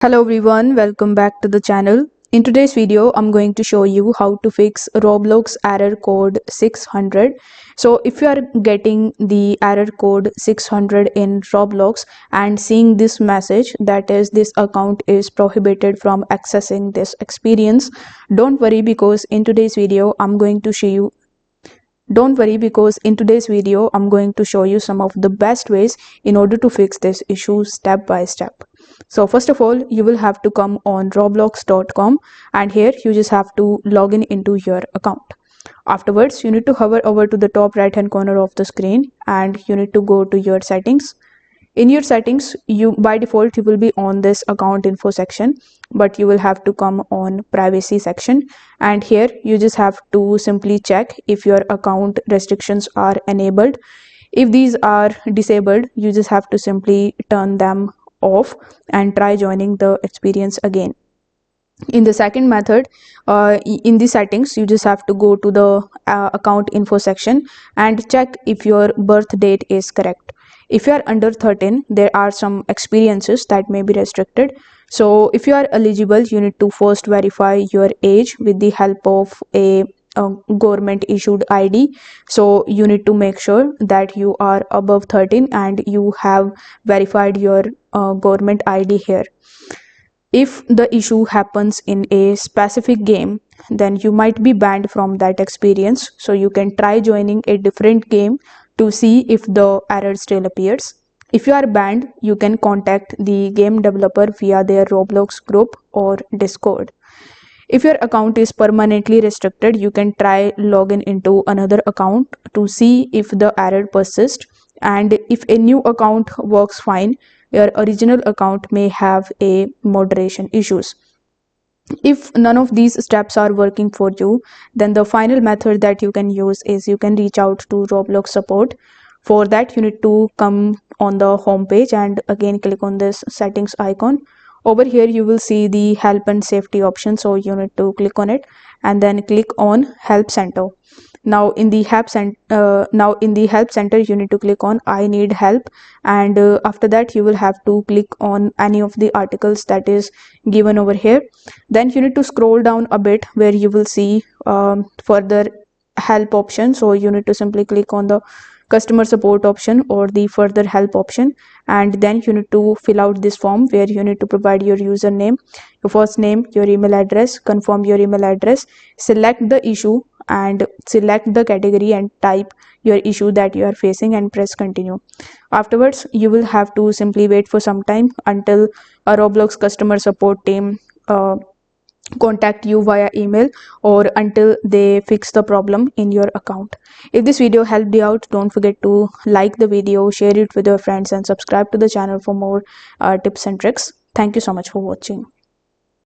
Hello everyone, welcome back to the channel. In today's video, I'm going to show you how to fix Roblox error code 600. So if you are getting the error code 600 in Roblox and seeing this message that is this account is prohibited from accessing this experience, don't worry because in today's video, I'm going to show you don't worry because in today's video, I'm going to show you some of the best ways in order to fix this issue step by step. So first of all, you will have to come on roblox.com and here you just have to log in into your account. Afterwards, you need to hover over to the top right hand corner of the screen and you need to go to your settings. In your settings, you by default you will be on this account info section, but you will have to come on privacy section, and here you just have to simply check if your account restrictions are enabled. If these are disabled, you just have to simply turn them off and try joining the experience again. In the second method, in the settings, you just have to go to the account info section and check if your birth date is correct. If you are under 13, there are some experiences that may be restricted. So if you are eligible, you need to first verify your age with the help of a government issued ID. So you need to make sure that you are above 13 and you have verified your government ID here. If the issue happens in a specific game, then you might be banned from that experience. So you can try joining a different game to see if the error still appears. If you are banned, you can contact the game developer via their Roblox group or Discord. If your account is permanently restricted, you can try login into another account to see if the error persists. And if a new account works fine, your original account may have a moderation issues. If none of these steps are working for you, then the final method that you can use is you can reach out to Roblox support. For that, you need to come on the home page and again click on this settings icon. Over here you will see the help and safety option, so you need to click on it and then click on help center. Now in the help center you need to click on I need help, and after that you will have to click on any of the articles that is given over here. Then you need to scroll down a bit where you will see further help option, so you need to simply click on the customer support option or the further help option, and then you need to fill out this form where you need to provide your username, your first name, your email address, confirm your email address, select the issue and select the category and type your issue that you are facing and press continue. Afterwards, you will have to simply wait for some time until a Roblox customer support team contact you via email or until they fix the problem in your account. If this video helped you out, don't forget to like the video, share it with your friends and subscribe to the channel for more tips and tricks. Thank you so much for watching.